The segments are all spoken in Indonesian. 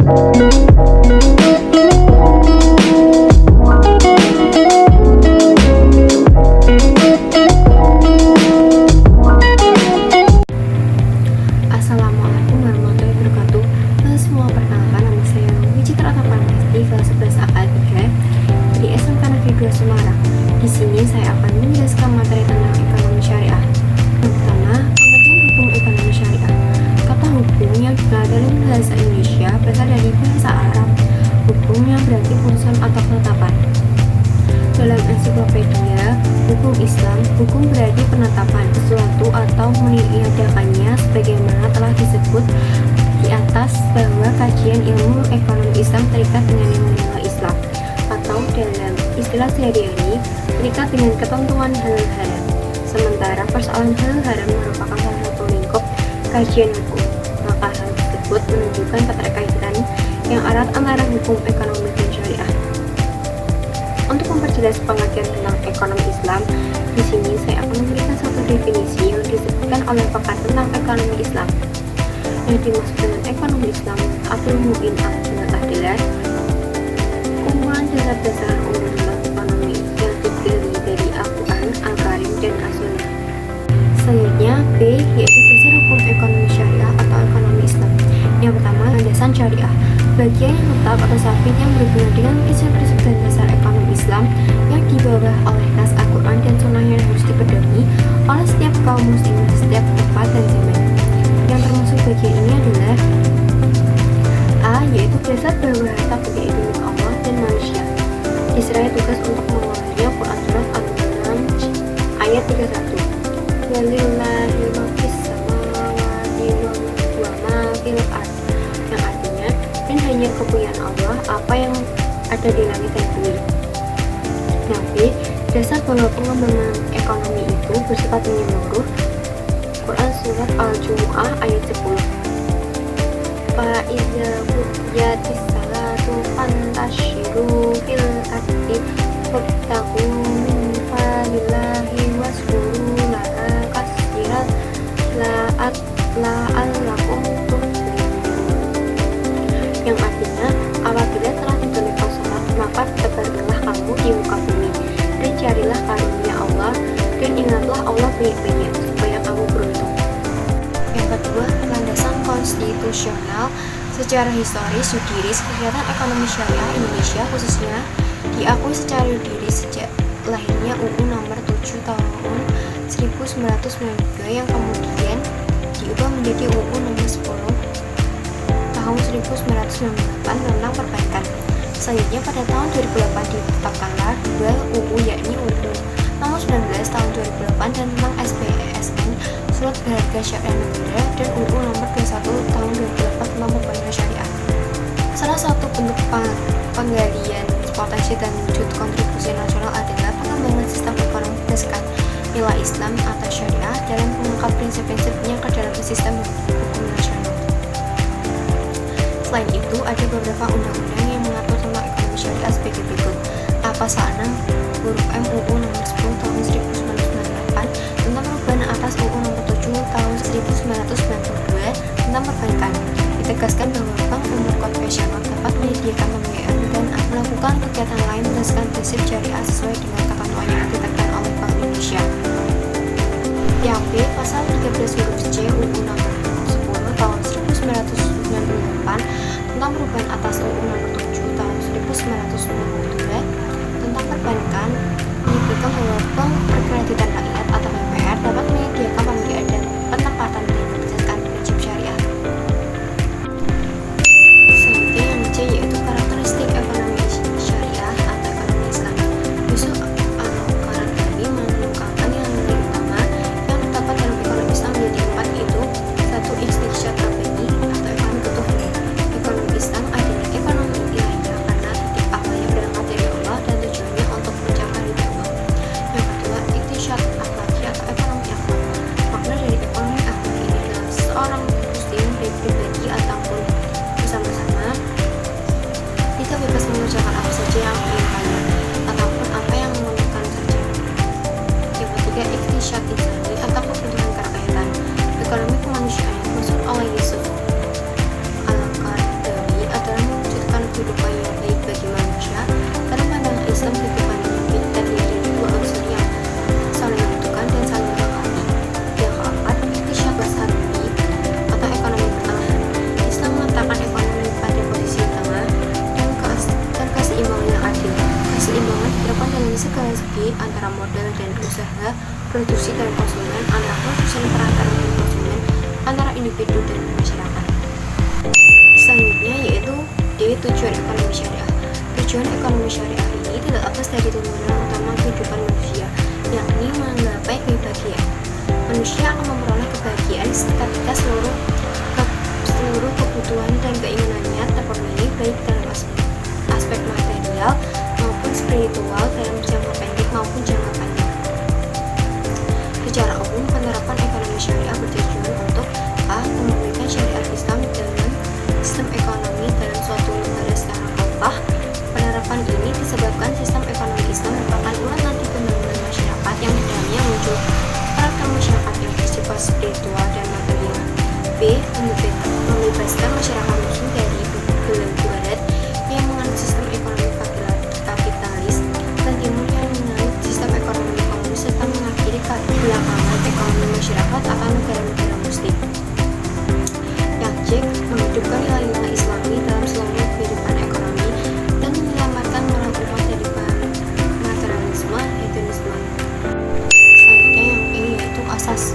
Assalamualaikum warahmatullahi wabarakatuh. Halo semua, perkenalkan nama saya Wicitra Tapanesti, kelas 11 AKG di SMK Negeri 2 Semarang. Di sini saya akan menjelaskan materi tentang ekonomi syariah. Yang pertama, pengertian hukum ekonomi syariah. Kata hukum yang dikenal dalam bahasa Indonesia berasal dari bahasa Arab. Hukumnya berarti putusan atau ketetapan. Dalam ensiklopedia hukum Islam, hukum berarti penetapan sesuatu atau meniadakannya, sebagaimana telah disebut di atas bahwa kajian ilmu ekonomi Islam terikat dengan nilai-nilai Islam, atau dalam istilah sehari-hari terikat dengan ketentuan halal haram. Sementara persoalan halal haram merupakan salah satu lingkup kajian hukum, maka hal tersebut menunjukkan keterkaitan yang erat antara hukum ekonomi dan syariah. Untuk memperjelas pengertian tentang ekonomi Islam, di sini saya akan memberikan satu definisi yang disebutkan oleh pakar tentang ekonomi Islam. Yang dimaksud dengan ekonomi Islam, Abdul Muin Al-Jannah adalah kumpulan dasar-dasar undang-undang ekonomi yang terdiri dari Al-Quran, Al-Karim, dan As-Sunnah. Selanjutnya, B, yaitu dasar hukum ekonomi syariah atau ekonomi Islam. Yang pertama, landasan syariah, bagian yang tetap atau sabit yang berhubungan dengan prinsip-prinsip dan dasar ekonomi Islam yang dibawa oleh nas Al-Quran dan Sunnah yang harus dipedomi oleh setiap kaum muslim di setiap tempat dan zaman. Yang termasuk bagian ini adalah A, yaitu dasar bahwa harta benda itu milik Allah dan manusia. Diserahi tugas untuk mengelolanya. Quran Surat An-An'am ayat 31. Walillahi ma fis samawati wa ma fil ardh, yang artinya dan hanya kepunyaan Allah apa yang ada di langit dan bumi. Yang B, dasar bahwa pengembangan ekonomi itu bersifat menyeluruh. Quran Surat Al-Jumu'ah ayat 10. Fa'iza qudiyatis salatu fantashiru fil ardi wabtaghu min fadlillahi wazkuru laha katsiran la'allakum tuflihun, yang artinya apabila telah ditunaikan sholat maka tebarkanlah kamu di muka bumi dan carilah karunia Allah dan ingatlah Allah banyak-banyak supaya kamu beruntung. Yang kedua, landasan konstitusional. Secara historis, judiris, kegiatan ekonomi syariah Indonesia khususnya diakui secara judiris sejak lahirnya UU nomor 7 tahun 1992 yang kemudian diubah menjadi UU nomor 10 tahun 1998 tentang perbankan. Selanjutnya pada tahun 2008 ditetapkanlah dua UU, yakni UU nomor 19 tahun 2008 dan tentang SBSN Surat Berharga Syariah Negara dan UU nomor 21 tahun 2008 tentang perbankan syariah. Salah satu bentuk penggalian potensi dan wujud kontribusi nasional adalah pengembangan sistem ekonomi berdasarkan nilai Islam atau syariah dalam mengangkat prinsip-prinsipnya ke dalam sistem hukum nasional. Selain itu, ada beberapa undang-undang yang mengatur tentang ekonomi syariah sebagai berikut. Pasal 6 huruf M UU nomor 10 tahun 1998 tentang perubahan atas UU nomor 7 tahun 1992 tentang perbankan. Ditegaskan bahwa bank umum konvensional dapat menyediakan pembiayaan dan melakukan kegiatan lain berdasarkan prinsip syariah sesuai dengan ketentuan yang ditetapkan oleh Bank Indonesia. Yang B, pasal 13 huruf C UU nomor 10 tahun 1998 tentang perubahan atas UU nomor 7 tahun 1992 tentang perbankan menyebutkan bahwa Bank Perkreditan Rakyat atau BPR dapat menyediakan pembiayaan dan penempatan dana berdasarkan prinsip syariah. Selanjutnya yang C, yaitu karakteristik ekonomi syariah atau ekonomi Islam. Yusuf Al-Qaradawi mengemukakan yang lebih utama yang terdapat dalam ekonomi Islam menjadi 4, yaitu 1. Istiqsyat Rabbani atau ekonomi tujuan ekonomi syariah. Tujuan ekonomi syariah ini tidak lepas dari tujuan utama kehidupan manusia, yakni menggapai kebahagiaan. Manusia akan memperoleh kebahagiaan ketika seluruh kebutuhan dan keinginannya terpenuhi, baik dalam aspek material maupun spiritual, dalam jangka pendek maupun jangka panjang. Secara umum, penerapan ekonomi syariah bertujuan untuk a. memulihkan syariat Islam dalam sistem ekonomi dalam suatu negara secara kokoh. Penerapan ini disebabkan sistem ekonomi Islam merupakan ulat nadi pembangunan masyarakat yang di dalamnya muncul karakter masyarakat yang bersifat spiritual dan material. B. Membebaskan masyarakat muslim dari belenggu barat yang menganut sistem ekonomi kapitalis dan timur yang menganut sistem ekonomi komunis, serta mengakhiri belakangan ekonomi masyarakat akan negara-negara muslim. Yang C. Menghidupkan nilai-nilai Islami dalam seluruh kehidupan ekonomi dan menyelamatkan moral umat dari materialisme, hedonisme. Selanjutnya yang E, yaitu asas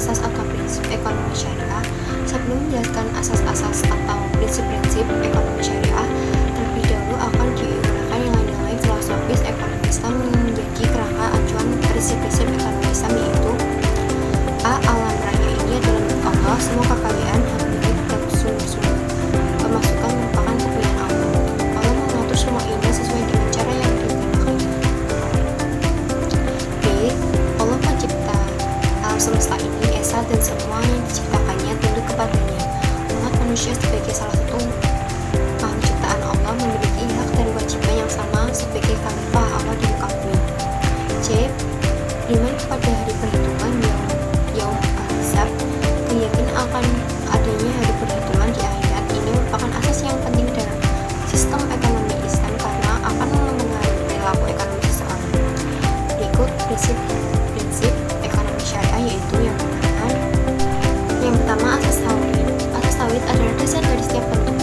atau prinsip ekonomi syariah. Sebelum menjelaskan asas-asas atau prinsip-prinsip ekonomi syariah, terlebih dahulu akan diuraikan nilai-nilai filosofis ekonomi Islam yang menjadi kerangka acuan prinsip-prinsip ekonomi Islam, yaitu a. Alam raya ini adalah milik Allah, semua kekayaan, hak milik, dan sumber-sumber pemasukan merupakan kepunyaan Allah. Allah mengatur semua ini sesuai dengan cara yang dikehendaki. B. Allah pencipta alam semesta ini, esa, dan semua yang diciptakannya tunduk kepadanya. Umat manusia sebagai salah satu makhluk ciptaan Allah memiliki hak dan kewajiban yang sama sebagai khalifah Allah di muka bumi. C. Beriman kepada hari perhitungan yaum al-hisab. Keyakinan akan adanya hari perhitungan di akhirat ini merupakan asas yang penting dalam sistem ekonomi Islam karena akan mempengaruhi perilaku ekonomi seseorang. Berikut prinsip ekonomi syariah, yaitu yang pertama asas tauhid. Asas tauhid adalah dasar dari setiap bentuk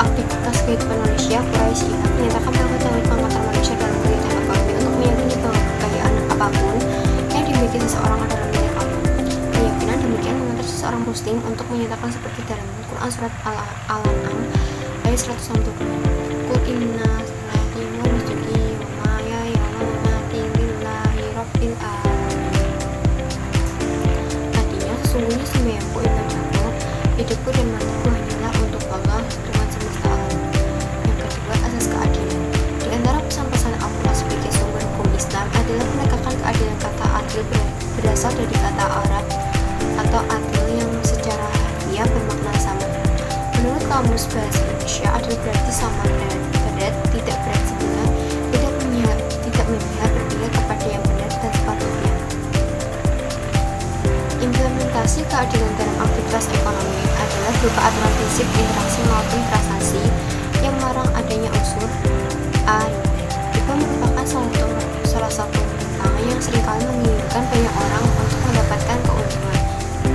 aktivitas kehidupan manusia. Quraisy menyatakan bahwa tauhid mengantar manusia dalam kegiatan ekonomi untuk meyakini bahwa kekayaan apapun yang dimiliki seseorang adalah milik Allah. Keyakinan demikian mengantar seseorang muslim untuk menyatakan seperti dalam Al-Quran surat Al-An'am ayat 162. Qul inna salati wa nusuki wa mahyaya wa mamati lillahi rabbil alamin. Artinya, sesungguhnya sembahyangku, ibadahku, hidupku dan matiku hanyalah untuk Allah, Tuhan semesta alam. Yang kedua, asas keadilan. Di antara pesan-pesan Allah sebagai sumber hukum Islam adalah penegakan keadilan. Kata adil berasal dari kata Arab atau adil yang secara harfiah bermakna sama. Menurut Kamus Bahasa Indonesia, adil berarti sama, berat tidak berat sebelah, tidak memihak berpihak kepada yang benar dan sepatutnya. Implementasi keadilan dalam aktivitas ekonomi adalah berupa aturan prinsip interaksi maupun transaksi yang melarang adanya unsur A. Riba merupakan salah satu rintangan yang seringkali menginginkan banyak orang untuk mendapatkan keuntungan.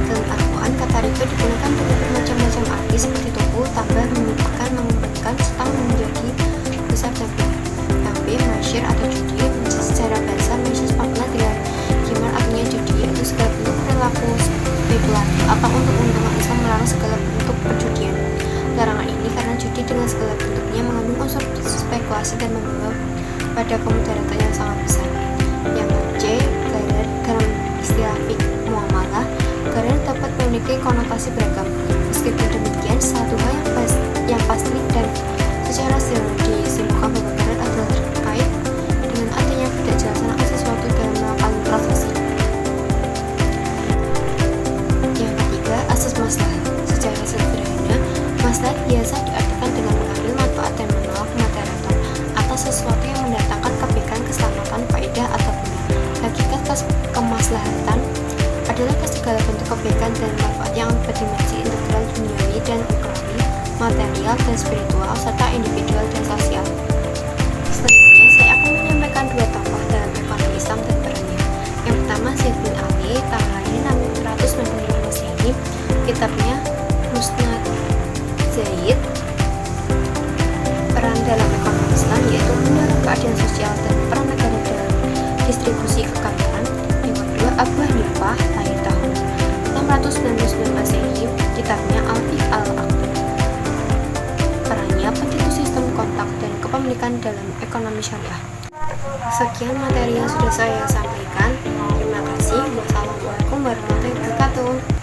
Dalam Al-Quran, kata riba digunakan dengan bermacam-macam arti seperti tubuh, tambah, memimpikan, mengembalikan, serta menjadi besar dan besar. Yang B. Masyir atau judi. Secara bahasa Indonesia makna dengan khimar artinya judi, yaitu segala bentuk perilaku spekulatif atau untuk keuntungan. Islam melarang segala bentuk perjudian. Larangan ini karena judi dengan segala bentuknya mengandung unsur spekulasi dan membawa pada kemudaratan yang sangat besar. Yang C. Gharar. Dalam istilah fiqh muamalah, gharar dapat memiliki konotasi beragam. Meskipun demikian, satu hal yang pasti dan secara disimpulkan bahwa gharar adalah terkait dengan adanya ketidakjelasan akan sesuatu dalam melakukan transaksi. Yang ketiga, asas maslahat. Secara sederhana, maslahat biasa diartikan dengan mengambil manfaat dan menolak mudarat atas sesuatu yang mendatangkan kebaikan, keselamatan, faedah atau guna. Hakikat kemaslahatan adalah segala bentuk kebaikan dan manfaat yang berdimensi integral, duniawi dan ukhrawi, material dan spiritual, serta individual dan sosial. Selanjutnya, saya akan menyampaikan dua tokoh dalam ekonomi Islam dan perannya. Yang pertama, Zaid bin Ali, tahun lahir 695 Masehi. Kitabnya Musnad Zaid. Peran dalam ekonomi Islam yaitu mendorong keadilan sosial dan peran negara dalam distribusi kekayaan. Yang kedua, Abu Hanifah, lahir tahun 699 Masehi. Kitabnya Al-Fiqh Al-Akbar. Perannya pencetus sistem keunikan dalam ekonomi syariah. Sekian materi yang sudah saya sampaikan. Terima kasih. Wassalamualaikum warahmatullahi wabarakatuh.